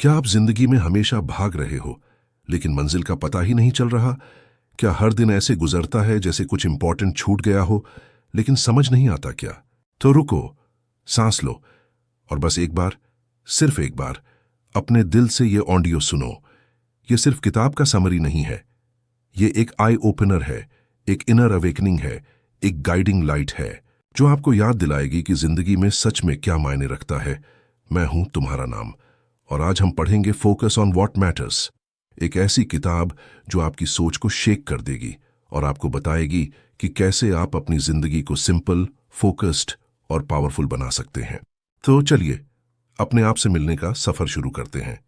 क्या आप जिंदगी में हमेशा भाग रहे हो लेकिन मंजिल का पता ही नहीं चल रहा? क्या हर दिन ऐसे गुजरता है जैसे कुछ इंपॉर्टेंट छूट गया हो लेकिन समझ नहीं आता क्या? तो रुको, सांस लो और बस एक बार, सिर्फ एक बार अपने दिल से ये ऑडियो सुनो। ये सिर्फ किताब का समरी नहीं है, ये एक आई ओपनर है, एक इनर अवेकनिंग है, एक गाइडिंग लाइट है जो आपको याद दिलाएगी कि जिंदगी में सच में क्या मायने रखता है। मैं हूं तुम्हारा नाम और आज हम पढ़ेंगे फोकस ऑन व्हाट मैटर्स, एक ऐसी किताब जो आपकी सोच को शेक कर देगी और आपको बताएगी कि कैसे आप अपनी जिंदगी को सिंपल, फोकस्ड और पावरफुल बना सकते हैं। तो चलिए अपने आप से मिलने का सफर शुरू करते हैं।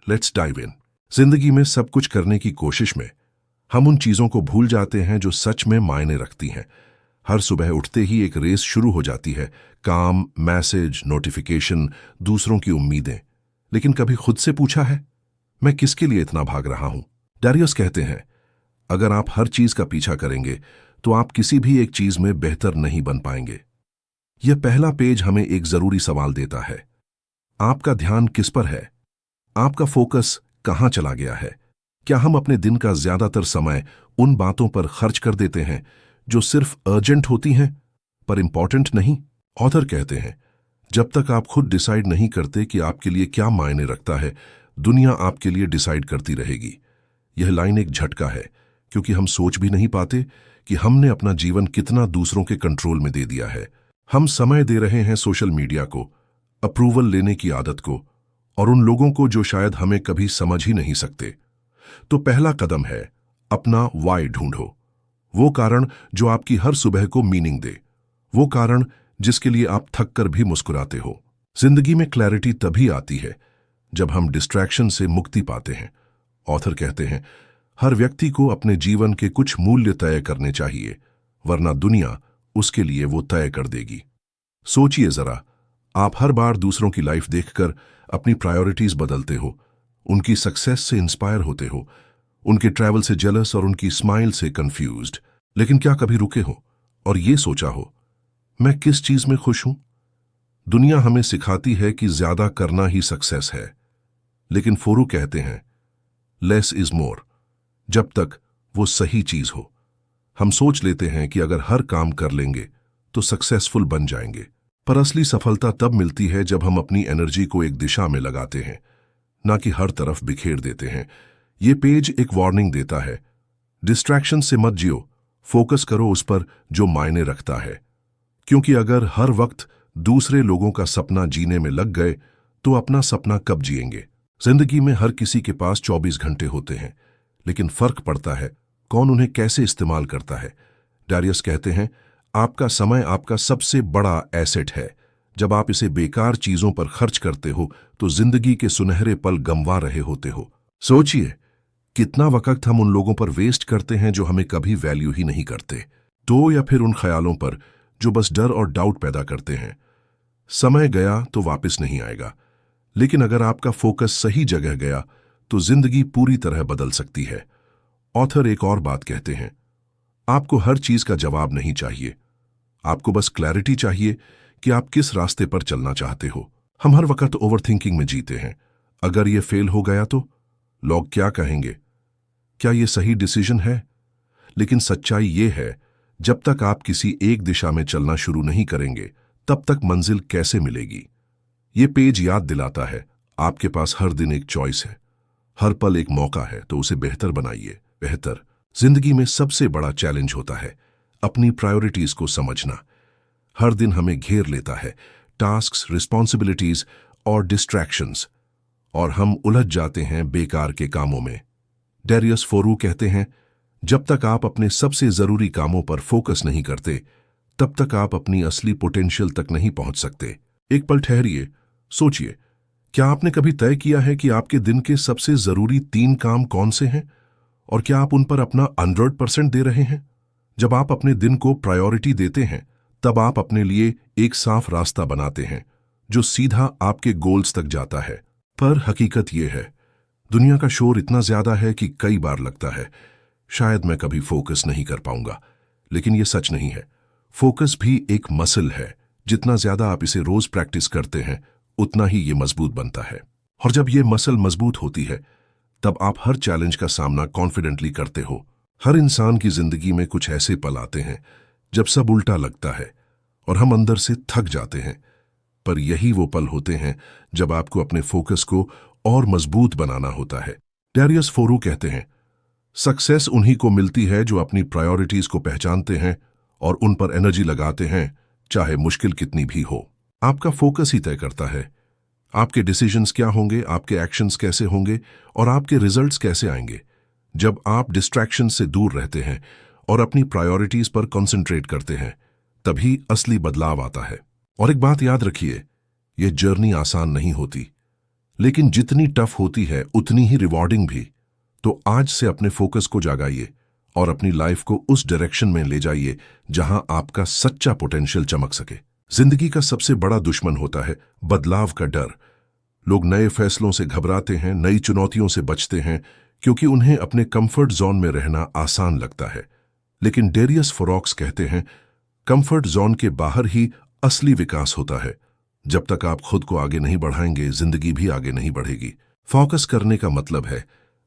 Let's dive in. जिंदगी में सब कुछ करने की कोशिश में हम उन चीजों को भूल जाते हैं जो सच में मायने रखती हैं। हर सुबह उठते ही एक रेस शुरू हो जाती है, काम, मैसेज, नोटिफिकेशन, दूसरों की उम्मीदें। लेकिन कभी खुद से पूछा है, मैं किसके लिए इतना भाग रहा हूं? डैरियस कहते हैं, अगर आप हर चीज का पीछा करेंगे तो आप किसी भी एक चीज में बेहतर नहीं बन पाएंगे। यह पहला पेज हमें एक जरूरी सवाल देता है, आपका ध्यान किस पर है? आपका फोकस कहां चला गया है? क्या हम अपने दिन का ज्यादातर समय उन बातों पर खर्च कर देते हैं जो सिर्फ अर्जेंट होती हैं पर इंपॉर्टेंट नहीं? ऑथर कहते हैं, जब तक आप खुद डिसाइड नहीं करते कि आपके लिए क्या मायने रखता है, दुनिया आपके लिए डिसाइड करती रहेगी। यह लाइन एक झटका है क्योंकि हम सोच भी नहीं पाते कि हमने अपना जीवन कितना दूसरों के कंट्रोल में दे दिया है। हम समय दे रहे हैं सोशल मीडिया को, अप्रूवल लेने की आदत को और उन लोगों को जो शायद हमें कभी समझ ही नहीं सकते। तो पहला कदम है, अपना वाई ढूंढो। वो कारण जो आपकी हर सुबह को मीनिंग दे, वो कारण जिसके लिए आप थक कर भी मुस्कुराते हो। जिंदगी में क्लैरिटी तभी आती है जब हम डिस्ट्रैक्शन से मुक्ति पाते हैं। ऑथर कहते हैं, हर व्यक्ति को अपने जीवन के कुछ मूल्य तय करने चाहिए, वरना दुनिया उसके लिए वो तय कर देगी। सोचिए जरा, आप हर बार दूसरों की लाइफ देखकर अपनी प्रायोरिटीज बदलते हो, उनकी सक्सेस से इंस्पायर होते हो, उनके ट्रैवल से जेलस और उनकी स्माइल से कंफ्यूज्ड। लेकिन क्या कभी रुके हो और ये सोचा हो, मैं किस चीज में खुश हूं? दुनिया हमें सिखाती है कि ज्यादा करना ही सक्सेस है, लेकिन फोरू कहते हैं, लेस इज मोर, जब तक वो सही चीज हो। हम सोच लेते हैं कि अगर हर काम कर लेंगे तो सक्सेसफुल बन जाएंगे, पर असली सफलता तब मिलती है जब हम अपनी एनर्जी को एक दिशा में लगाते हैं, ना कि हर तरफ बिखेर देते हैं। ये पेज एक वार्निंग देता है, डिस्ट्रैक्शन से मत जियो, फोकस करो उस पर जो मायने रखता है। क्योंकि अगर हर वक्त दूसरे लोगों का सपना जीने में लग गए तो अपना सपना कब जिएंगे? जिंदगी में हर किसी के पास 24 घंटे होते हैं, लेकिन फर्क पड़ता है कौन उन्हें कैसे इस्तेमाल करता है। डैरियस कहते हैं, आपका समय आपका सबसे बड़ा एसेट है। जब आप इसे बेकार चीजों पर खर्च करते हो तो जिंदगी के सुनहरे पल गंवा रहे होते हो। सोचिए, कितना वक्त हम उन लोगों पर वेस्ट करते हैं जो हमें कभी वैल्यू ही नहीं करते, तो या फिर उन ख्यालों पर जो बस डर और डाउट पैदा करते हैं। समय गया तो वापस नहीं आएगा, लेकिन अगर आपका फोकस सही जगह गया तो जिंदगी पूरी तरह बदल सकती है। ऑथर एक और बात कहते हैं, आपको हर चीज का जवाब नहीं चाहिए, आपको बस क्लैरिटी चाहिए कि आप किस रास्ते पर चलना चाहते हो। हम हर वक्त ओवरथिंकिंग में जीते हैं, अगर ये फेल हो गया तो लोग क्या कहेंगे, क्या ये सही डिसीजन है? लेकिन सच्चाई ये है, जब तक आप किसी एक दिशा में चलना शुरू नहीं करेंगे तब तक मंजिल कैसे मिलेगी? ये पेज याद दिलाता है, आपके पास हर दिन एक चॉइस है, हर पल एक मौका है, तो उसे बेहतर बनाइए। बेहतर जिंदगी में सबसे बड़ा चैलेंज होता है अपनी प्रायोरिटीज को समझना। हर दिन हमें घेर लेता है टास्क्स, रिस्पॉन्सिबिलिटीज और डिस्ट्रैक्शंस, और हम उलझ जाते हैं बेकार के कामों में। डैरियस फोरू कहते हैं, जब तक आप अपने सबसे जरूरी कामों पर फोकस नहीं करते तब तक आप अपनी असली पोटेंशियल तक नहीं पहुंच सकते। एक पल ठहरिए, सोचिए, क्या आपने कभी तय किया है कि आपके दिन के सबसे जरूरी 3 काम कौन से हैं और क्या आप उन पर अपना 100% दे रहे हैं? जब आप अपने दिन को प्रायोरिटी देते हैं तब आप अपने लिए एक साफ रास्ता बनाते हैं जो सीधा आपके गोल्स तक जाता है। पर हकीकत यह है, दुनिया का शोर इतना ज्यादा है कि कई बार लगता है शायद मैं कभी फोकस नहीं कर पाऊंगा, लेकिन यह सच नहीं है। फोकस भी एक मसल है, जितना ज्यादा आप इसे रोज प्रैक्टिस करते हैं उतना ही ये मजबूत बनता है। और जब ये मसल मजबूत होती है तब आप हर चैलेंज का सामना कॉन्फिडेंटली करते हो। हर इंसान की जिंदगी में कुछ ऐसे पल आते हैं जब सब उल्टा लगता है और हम अंदर से थक जाते हैं, पर यही वो पल होते हैं जब आपको अपने फोकस को और मजबूत बनाना होता है। डैरियस फोरू कहते हैं, सक्सेस उन्हीं को मिलती है जो अपनी प्रायोरिटीज को पहचानते हैं और उन पर एनर्जी लगाते हैं, चाहे मुश्किल कितनी भी हो। आपका फोकस ही तय करता है आपके डिसीजंस क्या होंगे, आपके एक्शंस कैसे होंगे और आपके रिजल्ट्स कैसे आएंगे। जब आप डिस्ट्रैक्शन से दूर रहते हैं और अपनी प्रायोरिटीज पर कंसंट्रेट करते हैं, तभी असली बदलाव आता है। और एक बात याद रखिए, यह जर्नी आसान नहीं होती, लेकिन जितनी टफ होती है उतनी ही रिवॉर्डिंग भी। तो आज से अपने फोकस को जागाइए और अपनी लाइफ को उस डायरेक्शन में ले जाइए जहां आपका सच्चा पोटेंशियल चमक सके। जिंदगी का सबसे बड़ा दुश्मन होता है बदलाव का डर। लोग नए फैसलों से घबराते हैं, नई चुनौतियों से बचते हैं, क्योंकि उन्हें अपने कंफर्ट जोन में रहना आसान लगता है। लेकिन डेरियस फोरॉक्स कहते हैं, कंफर्ट जोन के बाहर ही असली विकास होता है। जब तक आप खुद को आगे नहीं बढ़ाएंगे, जिंदगी भी आगे नहीं बढ़ेगी। फोकस करने का मतलब है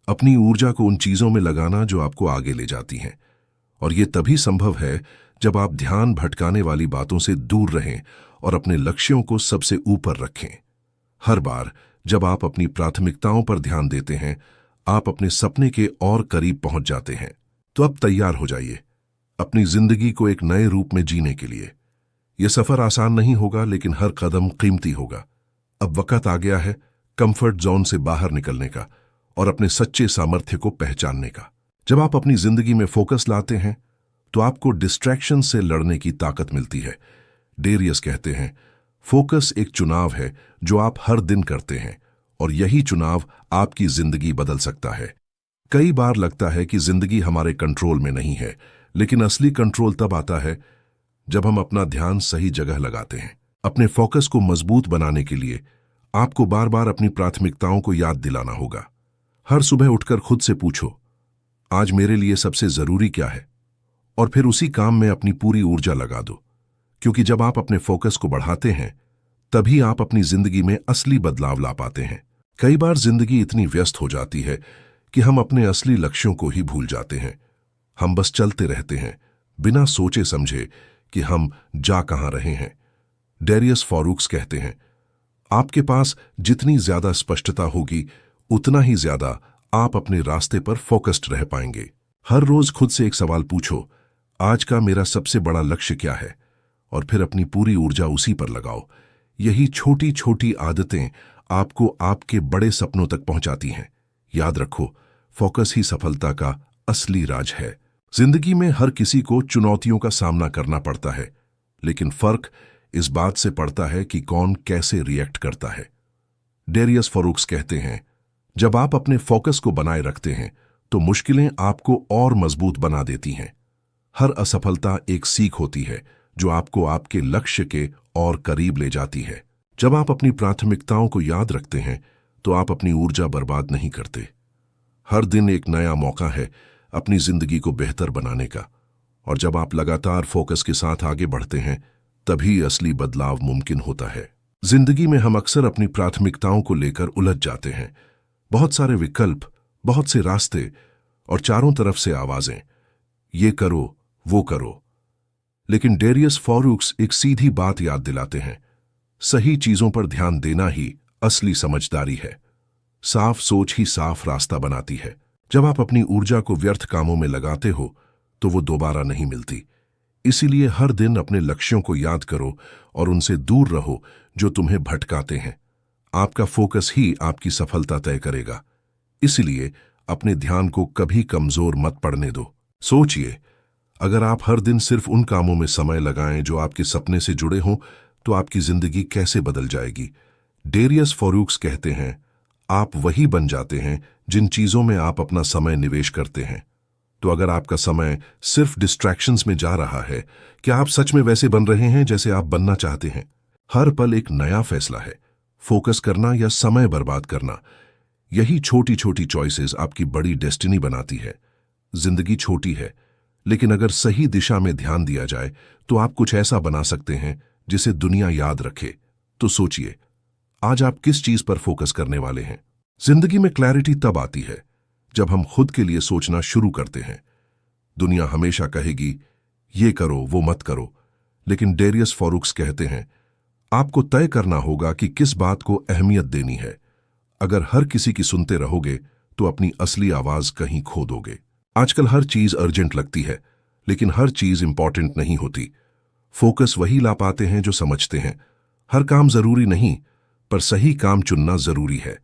अपनी ऊर्जा को उन चीजों में लगाना जो आपको आगे ले जाती हैं, और यह तभी संभव है जब आप ध्यान भटकाने वाली बातों से दूर रहें और अपने लक्ष्यों को सबसे ऊपर रखें। हर बार जब आप अपनी प्राथमिकताओं पर ध्यान देते हैं, आप अपने सपने के और करीब पहुंच जाते हैं। तो अब तैयार हो जाइए अपनी जिंदगी को एक नए रूप में जीने के लिए। यह सफर आसान नहीं होगा, लेकिन हर कदम कीमती होगा। अब वक्त आ गया है कंफर्ट जोन से बाहर निकलने का और अपने सच्चे सामर्थ्य को पहचानने का। जब आप अपनी जिंदगी में फोकस लाते हैं तो आपको डिस्ट्रैक्शन से लड़ने की ताकत मिलती है। डेरियस कहते हैं, फोकस एक चुनाव है जो आप हर दिन करते हैं, और यही चुनाव आपकी जिंदगी बदल सकता है। कई बार लगता है कि जिंदगी हमारे कंट्रोल में नहीं है, लेकिन असली कंट्रोल तब आता है जब हम अपना ध्यान सही जगह लगाते हैं। अपने फोकस को मजबूत बनाने के लिए आपको बार बार अपनी प्राथमिकताओं को याद दिलाना होगा। हर सुबह उठकर खुद से पूछो, आज मेरे लिए सबसे जरूरी क्या है, और फिर उसी काम में अपनी पूरी ऊर्जा लगा दो। क्योंकि जब आप अपने फोकस को बढ़ाते हैं, तभी आप अपनी जिंदगी में असली बदलाव ला पाते हैं। कई बार जिंदगी इतनी व्यस्त हो जाती है कि हम अपने असली लक्ष्यों को ही भूल जाते हैं। हम बस चलते रहते हैं, बिना सोचे समझे कि हम जा कहां रहे हैं। डेरियस फोरूक्स कहते हैं, आपके पास जितनी ज्यादा स्पष्टता होगी, उतना ही ज्यादा आप अपने रास्ते पर फोकस्ड रह पाएंगे। हर रोज खुद से एक सवाल पूछो, आज का मेरा सबसे बड़ा लक्ष्य क्या है, और फिर अपनी पूरी ऊर्जा उसी पर लगाओ। यही छोटी छोटी आदतें आपको आपके बड़े सपनों तक पहुंचाती हैं। याद रखो, फोकस ही सफलता का असली राज है। जिंदगी में हर किसी को चुनौतियों का सामना करना पड़ता है, लेकिन फर्क इस बात से पड़ता है कि कौन कैसे रिएक्ट करता है। डेरियस फोरूक्स कहते हैं, जब आप अपने फोकस को बनाए रखते हैं तो मुश्किलें आपको और मजबूत बना देती हैं। हर असफलता एक सीख होती है जो आपको आपके लक्ष्य के और करीब ले जाती है। जब आप अपनी प्राथमिकताओं को याद रखते हैं तो आप अपनी ऊर्जा बर्बाद नहीं करते। हर दिन एक नया मौका है अपनी जिंदगी को बेहतर बनाने का, और जब आप लगातार फोकस के साथ आगे बढ़ते हैं, तभी असली बदलाव मुमकिन होता है। जिंदगी में हम अक्सर अपनी प्राथमिकताओं को लेकर उलझ जाते हैं। बहुत सारे विकल्प, बहुत से रास्ते और चारों तरफ से आवाजें, ये करो वो करो। लेकिन डेरियस फोरूक्स एक सीधी बात याद दिलाते हैं, सही चीजों पर ध्यान देना ही असली समझदारी है। साफ सोच ही साफ रास्ता बनाती है। जब आप अपनी ऊर्जा को व्यर्थ कामों में लगाते हो तो वो दोबारा नहीं मिलती। इसीलिए हर दिन अपने लक्ष्यों को याद करो और उनसे दूर रहो जो तुम्हें भटकाते हैं। आपका फोकस ही आपकी सफलता तय करेगा। इसलिए अपने ध्यान को कभी कमजोर मत पड़ने दो। सोचिए, अगर आप हर दिन सिर्फ उन कामों में समय लगाएं जो आपके सपने से जुड़े हों, तो आपकी जिंदगी कैसे बदल जाएगी। डेरियस फोरूक्स कहते हैं, आप वही बन जाते हैं जिन चीजों में आप अपना समय निवेश करते हैं। तो अगर आपका समय सिर्फ डिस्ट्रैक्शंस में जा रहा है, क्या आप सच में वैसे बन रहे हैं जैसे आप बनना चाहते हैं? हर पल एक नया फैसला है, फोकस करना या समय बर्बाद करना। यही छोटी छोटी चॉइसेस आपकी बड़ी डेस्टिनी बनाती है। जिंदगी छोटी है, लेकिन अगर सही दिशा में ध्यान दिया जाए तो आप कुछ ऐसा बना सकते हैं जिसे दुनिया याद रखे। तो सोचिए, आज आप किस चीज पर फोकस करने वाले हैं? जिंदगी में क्लैरिटी तब आती है जब हम खुद के लिए सोचना शुरू करते हैं। दुनिया हमेशा कहेगी ये करो वो मत करो, लेकिन डेरियस फॉरुक्स कहते हैं आपको तय करना होगा कि किस बात को अहमियत देनी है। अगर हर किसी की सुनते रहोगे तो अपनी असली आवाज कहीं खो दोगे। आजकल हर चीज अर्जेंट लगती है, लेकिन हर चीज इंपॉर्टेंट नहीं होती। फोकस वही ला पाते हैं जो समझते हैं हर काम जरूरी नहीं, पर सही काम चुनना जरूरी है।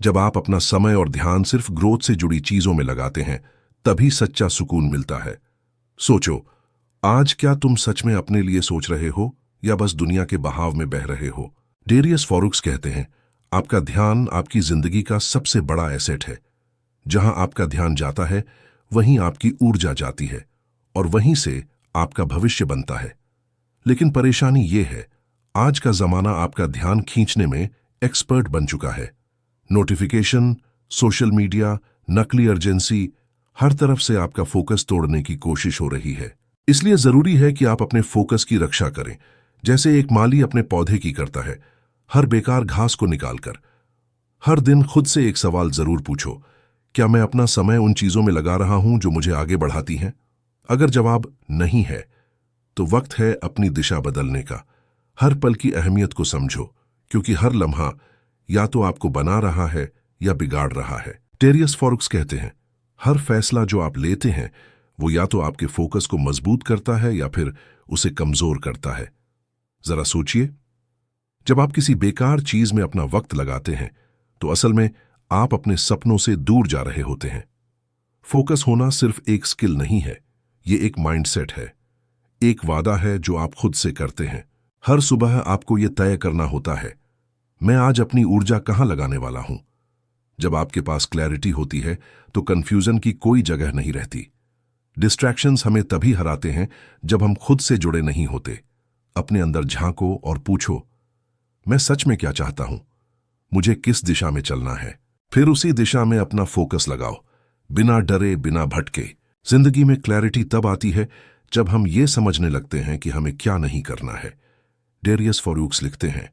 जब आप अपना समय और ध्यान सिर्फ ग्रोथ से जुड़ी चीजों में लगाते हैं, तभी सच्चा सुकून मिलता है। सोचो, आज क्या तुम सच में अपने लिए सोच रहे हो या बस दुनिया के बहाव में बह रहे हो? डेरियस फॉरुक्स कहते हैं आपका ध्यान आपकी जिंदगी का सबसे बड़ा एसेट है। जहां आपका ध्यान जाता है वहीं आपकी ऊर्जा जाती है और वहीं से आपका भविष्य बनता है। लेकिन परेशानी यह है, आज का जमाना आपका ध्यान खींचने में एक्सपर्ट बन चुका है। नोटिफिकेशन, सोशल मीडिया, नकली अर्जेंसी, हर तरफ से आपका फोकस तोड़ने की कोशिश हो रही है। इसलिए जरूरी है कि आप अपने फोकस की रक्षा करें, जैसे एक माली अपने पौधे की करता है, हर बेकार घास को निकालकर। हर दिन खुद से एक सवाल जरूर पूछो, क्या मैं अपना समय उन चीजों में लगा रहा हूं जो मुझे आगे बढ़ाती हैं? अगर जवाब नहीं है, तो वक्त है अपनी दिशा बदलने का। हर पल की अहमियत को समझो, क्योंकि हर लम्हा या तो आपको बना रहा है या बिगाड़ रहा है। डेरियस फॉरुक्स कहते हैं हर फैसला जो आप लेते हैं वो या तो आपके फोकस को मजबूत करता है या फिर उसे कमजोर करता है। जरा सोचिए, जब आप किसी बेकार चीज में अपना वक्त लगाते हैं तो असल में आप अपने सपनों से दूर जा रहे होते हैं। फोकस होना सिर्फ एक स्किल नहीं है, ये एक माइंडसेट है, एक वादा है जो आप खुद से करते हैं। हर सुबह आपको यह तय करना होता है, मैं आज अपनी ऊर्जा कहां लगाने वाला हूं। जब आपके पास क्लैरिटी होती है तो कंफ्यूजन की कोई जगह नहीं रहती। डिस्ट्रैक्शंस हमें तभी हराते हैं जब हम खुद से जुड़े नहीं होते। अपने अंदर झांको और पूछो, मैं सच में क्या चाहता हूं, मुझे किस दिशा में चलना है। फिर उसी दिशा में अपना फोकस लगाओ, बिना डरे, बिना भटके। जिंदगी में क्लैरिटी तब आती है जब हम ये समझने लगते हैं कि हमें क्या नहीं करना है। डेरियस फॉरुक्स लिखते हैं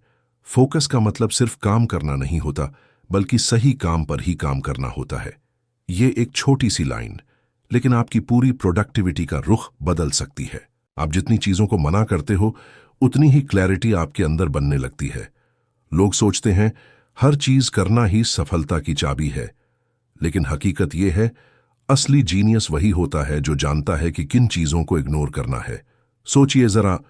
फोकस का मतलब सिर्फ काम करना नहीं होता, बल्कि सही काम पर ही काम करना होता है। ये एक छोटी सी लाइन, लेकिन आपकी पूरी प्रोडक्टिविटी का रुख बदल सकती है। आप जितनी चीजों को मना करते हो, उतनी ही क्लैरिटी आपके अंदर बनने लगती है। लोग सोचते हैं हर चीज करना ही सफलता की चाबी है, लेकिन हकीकत यह है असली जीनियस वही होता है जो जानता है कि किन चीजों को इग्नोर करना है। सोचिए जरा,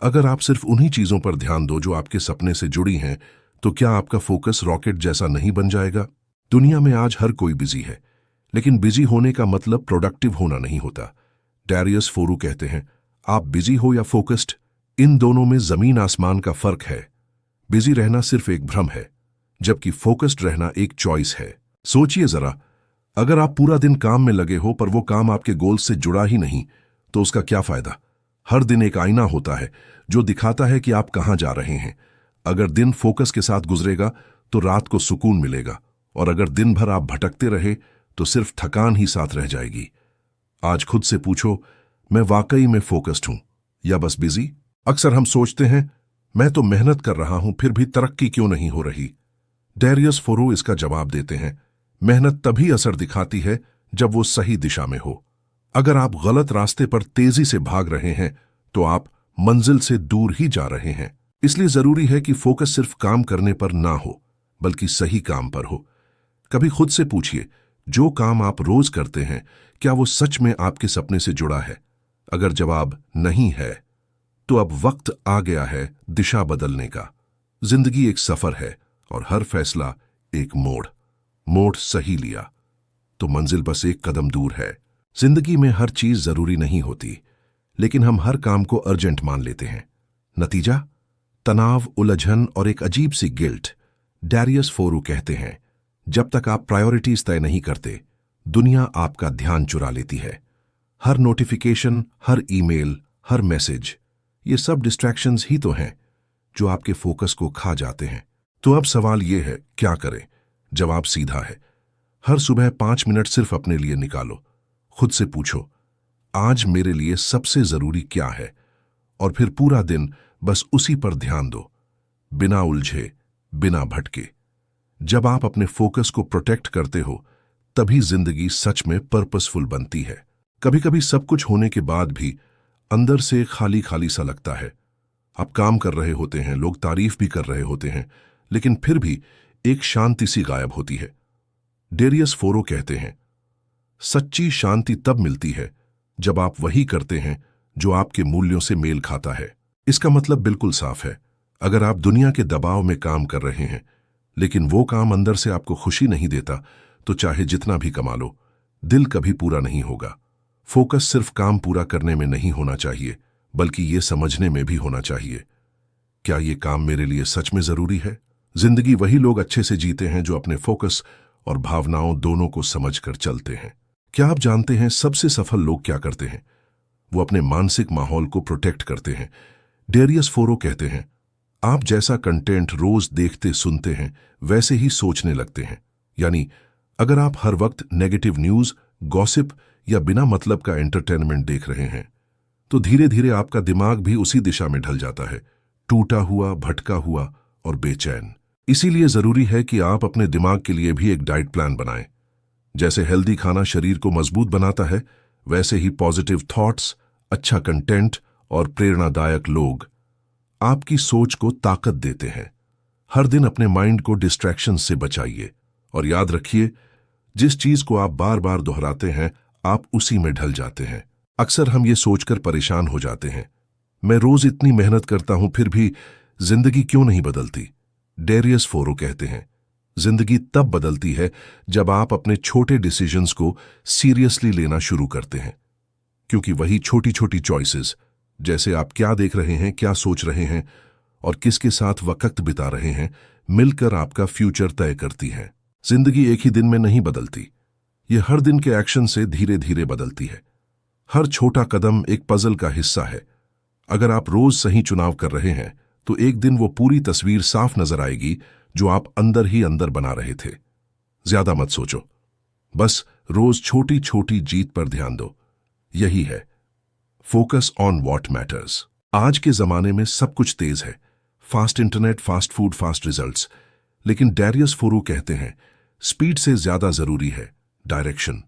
अगर आप सिर्फ उन्हीं चीजों पर ध्यान दो जो आपके सपने से जुड़ी हैं, तो क्या आपका फोकस रॉकेट जैसा नहीं बन जाएगा? दुनिया में आज हर कोई बिजी है, लेकिन बिजी होने का मतलब प्रोडक्टिव होना नहीं होता। डेरियस फोरू कहते हैं आप बिजी हो या फोकस्ड, इन दोनों में जमीन आसमान का फर्क है। बिजी रहना सिर्फ एक भ्रम है, जबकि फोकस्ड रहना एक चॉइस है। सोचिए जरा, अगर आप पूरा दिन काम में लगे हो पर वो काम आपके गोल से जुड़ा ही नहीं, तो उसका क्या फायदा? हर दिन एक आईना होता है जो दिखाता है कि आप कहां जा रहे हैं। अगर दिन फोकस के साथ गुजरेगा तो रात को सुकून मिलेगा, और अगर दिन भर आप भटकते रहे तो सिर्फ थकान ही साथ रह जाएगी। आज खुद से पूछो, मैं वाकई में फोकस्ड हूं या बस बिजी? अक्सर हम सोचते हैं मैं तो मेहनत कर रहा हूं, फिर भी तरक्की क्यों नहीं हो रही? डेरियस फोरू इसका जवाब देते हैं मेहनत तभी असर दिखाती है जब वो सही दिशा में हो। अगर आप गलत रास्ते पर तेजी से भाग रहे हैं तो आप मंजिल से दूर ही जा रहे हैं। इसलिए जरूरी है कि फोकस सिर्फ काम करने पर ना हो, बल्कि सही काम पर हो। कभी खुद से पूछिए, जो काम आप रोज करते हैं क्या वो सच में आपके सपने से जुड़ा है? अगर जवाब नहीं है, तो अब वक्त आ गया है दिशा बदलने का। जिंदगी एक सफर है और हर फैसला एक मोड़ सही लिया तो मंजिल बस एक कदम दूर है। जिंदगी में हर चीज जरूरी नहीं होती, लेकिन हम हर काम को अर्जेंट मान लेते हैं। नतीजा तनाव, उलझन और एक अजीब सी गिल्ट। डेरियस फोरू कहते हैं जब तक आप प्रायोरिटीज तय नहीं करते, दुनिया आपका ध्यान चुरा लेती है। हर नोटिफिकेशन, हर ईमेल, हर मैसेज, ये सब डिस्ट्रैक्शंस ही तो हैं जो आपके फोकस को खा जाते हैं। तो अब सवाल यह है, क्या करें? जवाब सीधा है, हर सुबह 5 मिनट सिर्फ अपने लिए निकालो। खुद से पूछो, आज मेरे लिए सबसे जरूरी क्या है? और फिर पूरा दिन बस उसी पर ध्यान दो, बिना उलझे, बिना भटके। जब आप अपने फोकस को प्रोटेक्ट करते हो तभी जिंदगी सच में पर्पसफुल बनती है। कभी कभी सब कुछ होने के बाद भी अंदर से खाली खाली सा लगता है। आप काम कर रहे होते हैं, लोग तारीफ भी कर रहे होते हैं, लेकिन फिर भी एक शांति सी गायब होती है। डेरियस फोरो कहते हैं, सच्ची शांति तब मिलती है जब आप वही करते हैं जो आपके मूल्यों से मेल खाता है। इसका मतलब बिल्कुल साफ है, अगर आप दुनिया के दबाव में काम कर रहे हैं लेकिन वो काम अंदर से आपको खुशी नहीं देता तो चाहे जितना भी कमा लो, दिल कभी पूरा नहीं होगा। फोकस सिर्फ काम पूरा करने में नहीं होना चाहिए, बल्कि ये समझने में भी होना चाहिए, क्या ये काम मेरे लिए सच में जरूरी है। जिंदगी वही लोग अच्छे से जीते हैं जो अपने फोकस और भावनाओं दोनों को समझकर चलते हैं। क्या आप जानते हैं सबसे सफल लोग क्या करते हैं? वो अपने मानसिक माहौल को प्रोटेक्ट करते हैं। डेरियस फोरो कहते हैं, आप जैसा कंटेंट रोज देखते सुनते हैं वैसे ही सोचने लगते हैं। यानी अगर आप हर वक्त नेगेटिव न्यूज, गॉसिप या बिना मतलब का एंटरटेनमेंट देख रहे हैं तो धीरे धीरे आपका दिमाग भी उसी दिशा में ढल जाता है, टूटा हुआ, भटका हुआ और बेचैन। इसीलिए जरूरी है कि आप अपने दिमाग के लिए भी एक डाइट प्लान बनाएं। जैसे हेल्दी खाना शरीर को मजबूत बनाता है, वैसे ही पॉजिटिव थॉट्स, अच्छा कंटेंट और प्रेरणादायक लोग आपकी सोच को ताकत देते हैं। हर दिन अपने माइंड को डिस्ट्रैक्शन से बचाइए और याद रखिए, जिस चीज को आप बार बार दोहराते हैं आप उसी में ढल जाते हैं। अक्सर हम ये सोचकर परेशान हो जाते हैं, मैं रोज इतनी मेहनत करता हूं फिर भी जिंदगी क्यों नहीं बदलती। डेरियस फोरो कहते हैं, जिंदगी तब बदलती है जब आप अपने छोटे डिसीजंस को सीरियसली लेना शुरू करते हैं, क्योंकि वही छोटी छोटी चॉइसेस, जैसे आप क्या देख रहे हैं, क्या सोच रहे हैं और किसके साथ वक्त बिता रहे हैं, मिलकर आपका फ्यूचर तय करती है। जिंदगी एक ही दिन में नहीं बदलती, ये हर दिन के एक्शन से धीरे धीरे बदलती है। हर छोटा कदम एक पजल का हिस्सा है। अगर आप रोज सही चुनाव कर रहे हैं तो एक दिन वो पूरी तस्वीर साफ नजर आएगी जो आप अंदर ही अंदर बना रहे थे। ज्यादा मत सोचो, बस रोज छोटी छोटी जीत पर ध्यान दो। यही है फोकस ऑन व्हाट मैटर्स। आज के जमाने में सब कुछ तेज है, fast internet, fast food, fast results, लेकिन डेरियस फोरो कहते हैं, स्पीड से ज्यादा जरूरी है डायरेक्शन।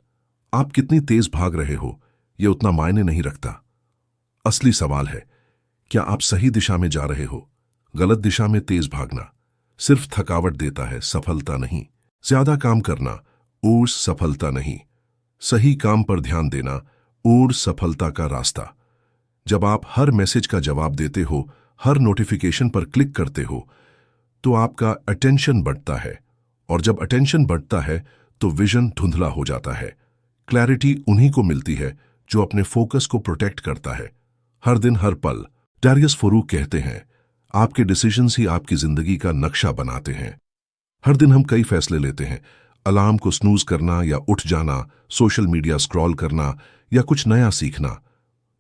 आप कितनी तेज भाग रहे हो यह उतना मायने नहीं रखता। असली सवाल है, क्या आप सही दिशा में जा रहे हो? गलत दिशा में तेज भागना सिर्फ थकावट देता है, सफलता नहीं। ज्यादा काम करना और सफलता नहीं, सही काम पर ध्यान देना और सफलता का रास्ता। जब आप हर मैसेज का जवाब देते हो, हर नोटिफिकेशन पर क्लिक करते हो, तो आपका अटेंशन बढ़ता है, और जब अटेंशन बढ़ता है तो विजन धुंधला हो जाता है। क्लैरिटी उन्हीं को मिलती है जो अपने फोकस को प्रोटेक्ट करता है, हर दिन हर पल। डेरियस फोरो कहते हैं, आपके डिसीजंस ही आपकी जिंदगी का नक्शा बनाते हैं। हर दिन हम कई फैसले लेते हैं, अलार्म को स्नूज करना या उठ जाना, सोशल मीडिया स्क्रॉल करना या कुछ नया सीखना।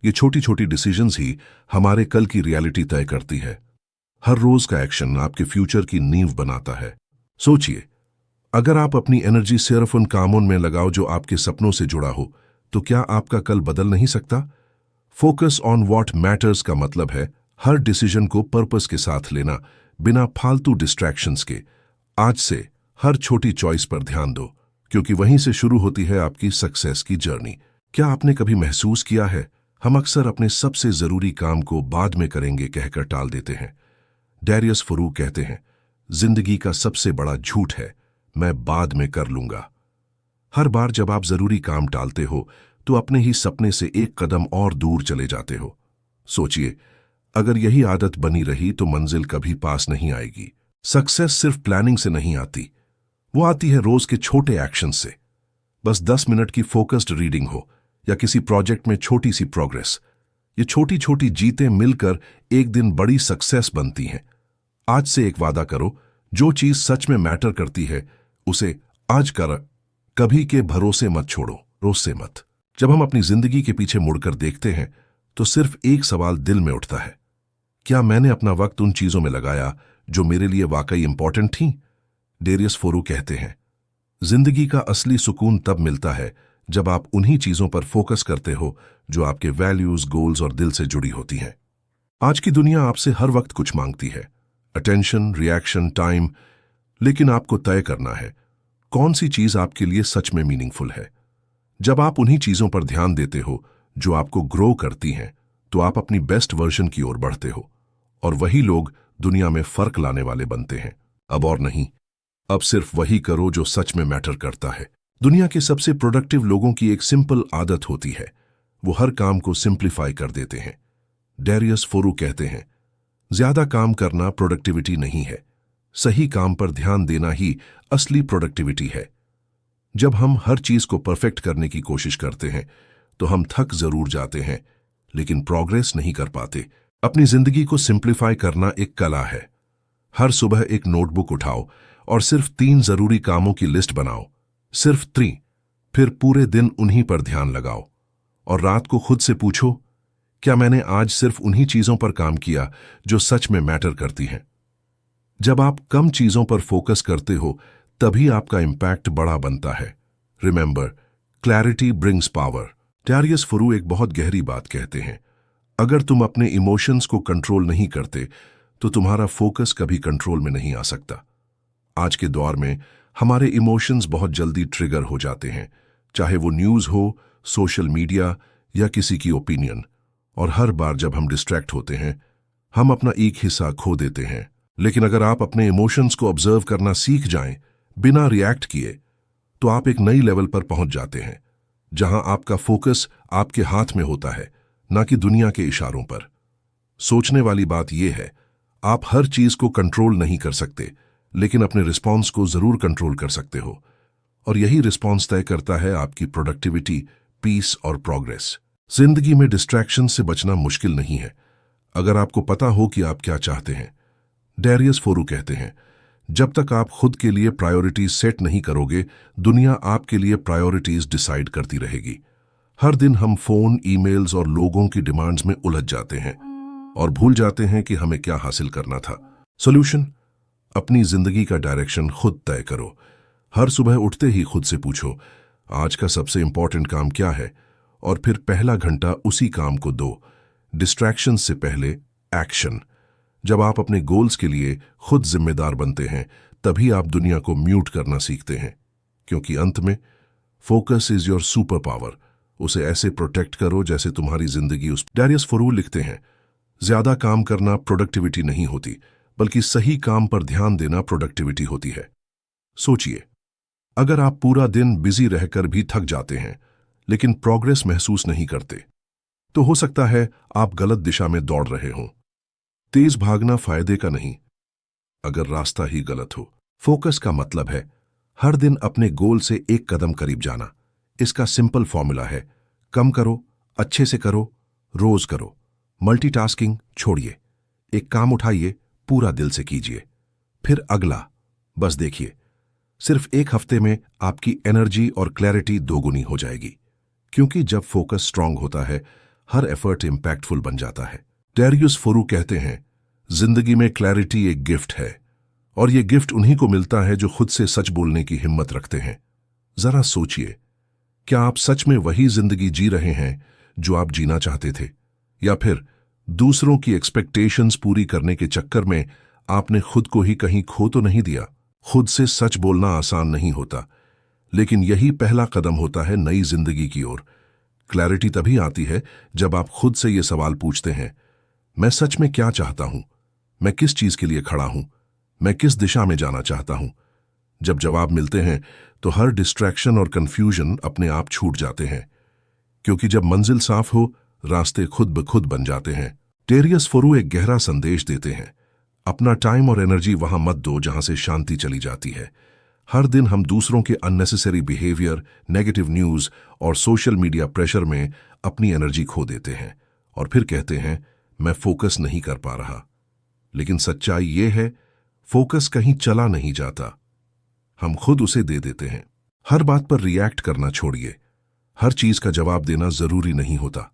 ये छोटी छोटी डिसीजंस ही हमारे कल की रियलिटी तय करती है। हर रोज का एक्शन आपके फ्यूचर की नींव बनाता है। सोचिए, अगर आप अपनी एनर्जी सिर्फ उन कामों में लगाओ जो आपके सपनों से जुड़ा हो, तो क्या आपका कल बदल नहीं सकता? फोकस ऑन व्हाट मैटर्स का मतलब है हर डिसीजन को पर्पस के साथ लेना, बिना फालतू डिस्ट्रैक्शंस के। आज से हर छोटी चॉइस पर ध्यान दो, क्योंकि वहीं से शुरू होती है आपकी सक्सेस की जर्नी। क्या आपने कभी महसूस किया है, हम अक्सर अपने सबसे जरूरी काम को बाद में करेंगे कहकर टाल देते हैं। डेरियस फोरो कहते हैं, जिंदगी का सबसे बड़ा झूठ है मैं बाद में कर लूंगा। हर बार जब आप जरूरी काम टालते हो तो अपने ही सपने से एक कदम और दूर चले जाते हो। सोचिए, अगर यही आदत बनी रही तो मंजिल कभी पास नहीं आएगी। सक्सेस सिर्फ प्लानिंग से नहीं आती, वो आती है रोज के छोटे एक्शन से। बस 10 मिनट की फोकस्ड रीडिंग हो या किसी प्रोजेक्ट में छोटी सी प्रोग्रेस, ये छोटी छोटी जीतें मिलकर एक दिन बड़ी सक्सेस बनती हैं। आज से एक वादा करो, जो चीज सच में मैटर करती है उसे आज कर, कभी के भरोसे मत छोड़ो, रोज से मत। जब हम अपनी जिंदगी के पीछे मुड़कर देखते हैं तो सिर्फ एक सवाल दिल में उठता है, क्या मैंने अपना वक्त उन चीजों में लगाया जो मेरे लिए वाकई इंपॉर्टेंट थीं? डेरियस फोरो कहते हैं, जिंदगी का असली सुकून तब मिलता है जब आप उन्हीं चीजों पर फोकस करते हो जो आपके वैल्यूज, गोल्स और दिल से जुड़ी होती हैं। आज की दुनिया आपसे हर वक्त कुछ मांगती है, अटेंशन, रिएक्शन, टाइम। लेकिन आपको तय करना है कौन सी चीज आपके लिए सच में मीनिंगफुल है। जब आप उन्हीं चीजों पर ध्यान देते हो जो आपको ग्रो करती हैं, तो आप अपनी बेस्ट वर्जन की ओर बढ़ते हो, और वही लोग दुनिया में फर्क लाने वाले बनते हैं। अब और नहीं, अब सिर्फ वही करो जो सच में मैटर करता है। दुनिया के सबसे प्रोडक्टिव लोगों की एक सिंपल आदत होती है, वो हर काम को सिंप्लीफाई कर देते हैं। डेरियस फोरू कहते हैं, ज्यादा काम करना प्रोडक्टिविटी नहीं है, सही काम पर ध्यान देना ही असली प्रोडक्टिविटी है। जब हम हर चीज को परफेक्ट करने की कोशिश करते हैं तो हम थक जरूर जाते हैं, लेकिन प्रोग्रेस नहीं कर पाते। अपनी जिंदगी को सिंप्लीफाई करना एक कला है। हर सुबह एक नोटबुक उठाओ और सिर्फ 3 जरूरी कामों की लिस्ट बनाओ, सिर्फ 3। फिर पूरे दिन उन्हीं पर ध्यान लगाओ और रात को खुद से पूछो, क्या मैंने आज सिर्फ उन्हीं चीजों पर काम किया जो सच में मैटर करती हैं। जब आप कम चीजों पर फोकस करते हो तभी आपका इंपैक्ट बड़ा बनता है। Remember, clarity brings power. Darius फोरू एक बहुत गहरी बात कहते हैं, अगर तुम अपने इमोशंस को कंट्रोल नहीं करते तो तुम्हारा फोकस कभी कंट्रोल में नहीं आ सकता। आज के दौर में हमारे इमोशंस बहुत जल्दी ट्रिगर हो जाते हैं, चाहे वो न्यूज हो, सोशल मीडिया या किसी की ओपिनियन। और हर बार जब हम डिस्ट्रैक्ट होते हैं हम अपना एक हिस्सा खो देते हैं। लेकिन अगर आप अपने इमोशंस को ऑब्जर्व करना सीख जाएं बिना रिएक्ट किए, तो आप एक नई लेवल पर पहुंच जाते हैं जहां आपका फोकस आपके हाथ में होता है, ना कि दुनिया के इशारों पर। सोचने वाली बात यह है, आप हर चीज को कंट्रोल नहीं कर सकते, लेकिन अपने रिस्पॉन्स को जरूर कंट्रोल कर सकते हो। और यही रिस्पॉन्स तय करता है आपकी प्रोडक्टिविटी, पीस और प्रोग्रेस। जिंदगी में डिस्ट्रैक्शन से बचना मुश्किल नहीं है, अगर आपको पता हो कि आप क्या चाहते हैं। डेरियस फोरू कहते हैं, जब तक आप खुद के लिए प्रायोरिटीज सेट नहीं करोगे, दुनिया आपके लिए प्रायोरिटीज डिसाइड करती रहेगी। हर दिन हम फोन, ईमेल्स और लोगों की डिमांड्स में उलझ जाते हैं और भूल जाते हैं कि हमें क्या हासिल करना था। सॉल्यूशन, अपनी जिंदगी का डायरेक्शन खुद तय करो। हर सुबह उठते ही खुद से पूछो, आज का सबसे इंपॉर्टेंट काम क्या है, और फिर पहला घंटा उसी काम को दो। डिस्ट्रैक्शन से पहले एक्शन। जब आप अपने गोल्स के लिए खुद जिम्मेदार बनते हैं, तभी आप दुनिया को म्यूट करना सीखते हैं, क्योंकि अंत में focus is your super power. उसे ऐसे प्रोटेक्ट करो जैसे तुम्हारी जिंदगी उस। डेरियस फोरू लिखते हैं, ज्यादा काम करना प्रोडक्टिविटी नहीं होती, बल्कि सही काम पर ध्यान देना प्रोडक्टिविटी होती है। सोचिए, अगर आप पूरा दिन बिजी रहकर भी थक जाते हैं लेकिन प्रोग्रेस महसूस नहीं करते, तो हो सकता है आप गलत दिशा में दौड़ रहे हों। तेज भागना फायदे का नहीं, अगर रास्ता ही गलत हो। फोकस का मतलब है हर दिन अपने गोल से एक कदम करीब जाना। इसका सिंपल फॉर्मूला है, कम करो, अच्छे से करो, रोज करो। मल्टीटास्किंग छोड़िए, एक काम उठाइए, पूरा दिल से कीजिए, फिर अगला। बस देखिए, सिर्फ एक हफ्ते में आपकी एनर्जी और क्लैरिटी दोगुनी हो जाएगी, क्योंकि जब फोकस स्ट्रांग होता है हर एफर्ट इंपैक्टफुल बन जाता है। डेरियस फोरू कहते हैं, जिंदगी में क्लैरिटी एक गिफ्ट है, और ये गिफ्ट उन्हीं को मिलता है जो खुद से सच बोलने की हिम्मत रखते हैं। जरा सोचिए, क्या आप सच में वही जिंदगी जी रहे हैं जो आप जीना चाहते थे, या फिर दूसरों की एक्सपेक्टेशंस पूरी करने के चक्कर में आपने खुद को ही कहीं खो तो नहीं दिया। खुद से सच बोलना आसान नहीं होता, लेकिन यही पहला कदम होता है नई जिंदगी की ओर। क्लैरिटी तभी आती है जब आप खुद से ये सवाल पूछते हैं, मैं सच में क्या चाहता हूं, मैं किस चीज के लिए खड़ा हूं, मैं किस दिशा में जाना चाहता हूं। जब जवाब मिलते हैं तो हर डिस्ट्रैक्शन और कंफ्यूजन अपने आप छूट जाते हैं, क्योंकि जब मंजिल साफ हो रास्ते खुद ब खुद बन जाते हैं। डेरियस फोरू एक गहरा संदेश देते हैं, अपना टाइम और एनर्जी वहां मत दो जहां से शांति चली जाती है। हर दिन हम दूसरों के अननेसेसरी बिहेवियर, नेगेटिव न्यूज और सोशल मीडिया प्रेशर में अपनी एनर्जी खो देते हैं और फिर कहते हैं, मैं फोकस नहीं कर पा रहा। लेकिन सच्चाई यह है, फोकस कहीं चला नहीं जाता, हम खुद उसे दे देते हैं। हर बात पर रिएक्ट करना छोड़िए, हर चीज का जवाब देना जरूरी नहीं होता।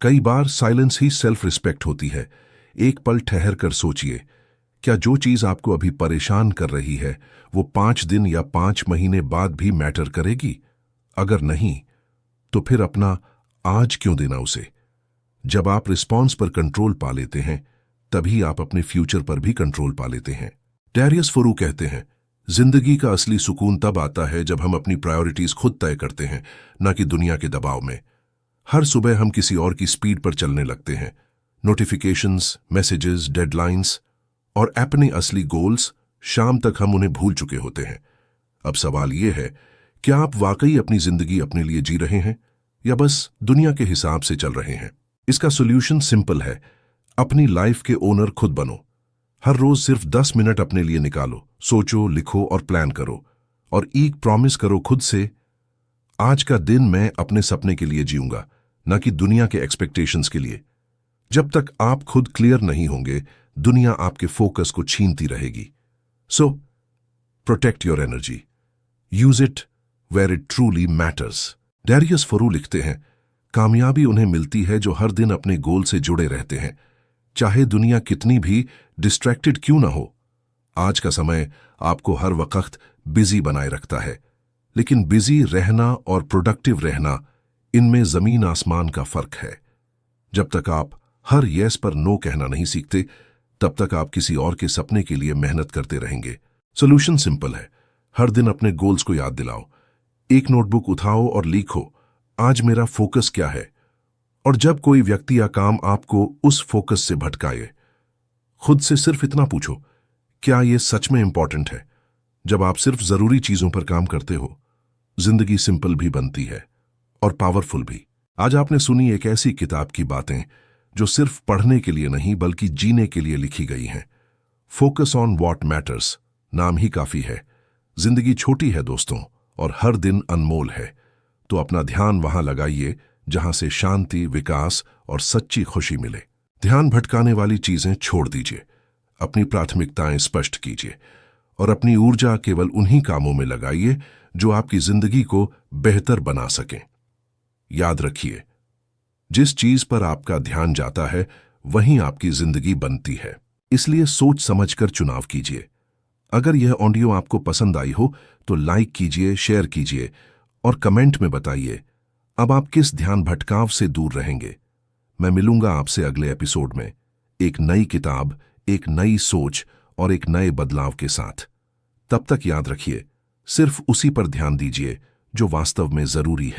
कई बार साइलेंस ही सेल्फ रिस्पेक्ट होती है। एक पल ठहर कर सोचिए, क्या जो चीज आपको अभी परेशान कर रही है वो 5 दिन या 5 महीने बाद भी मैटर करेगी? अगर नहीं, तो फिर अपना आज क्यों देना उसे? जब आप रिस्पॉन्स पर कंट्रोल पा लेते हैं, तभी आप अपने फ्यूचर पर भी कंट्रोल पा लेते हैं। डैरियस फोरू कहते हैं, जिंदगी का असली सुकून तब आता है जब हम अपनी प्रायोरिटीज खुद तय करते हैं, न कि दुनिया के दबाव में। हर सुबह हम किसी और की स्पीड पर चलने लगते हैं। नोटिफिकेशंस, मैसेजेस, डेडलाइंस और अपने असली गोल्स, शाम तक हम उन्हें भूल चुके होते हैं। अब सवाल यह है, क्या आप वाकई अपनी जिंदगी अपने लिए जी रहे हैं या बस दुनिया के हिसाब से चल रहे हैं? इसका सॉल्यूशन सिंपल है, अपनी लाइफ के ओनर खुद बनो। हर रोज सिर्फ 10 मिनट अपने लिए निकालो, सोचो, लिखो और प्लान करो। और एक प्रॉमिस करो खुद से, आज का दिन मैं अपने सपने के लिए जीऊंगा, न कि दुनिया के एक्सपेक्टेशंस के लिए। जब तक आप खुद क्लियर नहीं होंगे, दुनिया आपके फोकस को छीनती रहेगी। So protect your energy, use it where it truly matters. Darius Foroux लिखते हैं, कामयाबी उन्हें मिलती है जो हर दिन अपने गोल से जुड़े रहते हैं, चाहे दुनिया कितनी भी डिस्ट्रैक्टेड क्यों ना हो। आज का समय आपको हर वक्त बिजी बनाए रखता है, लेकिन बिजी रहना और प्रोडक्टिव रहना, इनमें जमीन आसमान का फर्क है। जब तक आप हर यस पर नो कहना नहीं सीखते, तब तक आप किसी और के सपने के लिए मेहनत करते रहेंगे। सोल्यूशन सिंपल है, हर दिन अपने गोल्स को याद दिलाओ। एक नोटबुक उठाओ और लिखो, आज मेरा फोकस क्या है। और जब कोई व्यक्ति या काम आपको उस फोकस से भटकाए, खुद से सिर्फ इतना पूछो, क्या यह सच में इंपॉर्टेंट है? जब आप सिर्फ जरूरी चीजों पर काम करते हो, जिंदगी सिंपल भी बनती है और पावरफुल भी। आज आपने सुनी एक ऐसी किताब की बातें जो सिर्फ पढ़ने के लिए नहीं बल्कि जीने के लिए लिखी गई हैं। फोकस ऑन व्हाट मैटर्स नाम ही काफी है। जिंदगी छोटी है दोस्तों, और हर दिन अनमोल है। तो अपना ध्यान वहां लगाइए जहां से शांति, विकास और सच्ची खुशी मिले। ध्यान भटकाने वाली चीजें छोड़ दीजिए, अपनी प्राथमिकताएं स्पष्ट कीजिए और अपनी ऊर्जा केवल उन्हीं कामों में लगाइए जो आपकी जिंदगी को बेहतर बना सकें। याद रखिए, जिस चीज पर आपका ध्यान जाता है वहीं आपकी जिंदगी बनती है। इसलिए सोच समझकर चुनाव कीजिए। अगर यह ऑडियो आपको पसंद आई हो तो लाइक कीजिए, शेयर कीजिए और कमेंट में बताइए अब आप किस ध्यान भटकाव से दूर रहेंगे। मैं मिलूंगा आपसे अगले एपिसोड में, एक नई किताब, एक नई सोच और एक नए बदलाव के साथ। तब तक याद रखिए, सिर्फ उसी पर ध्यान दीजिए जो वास्तव में जरूरी है।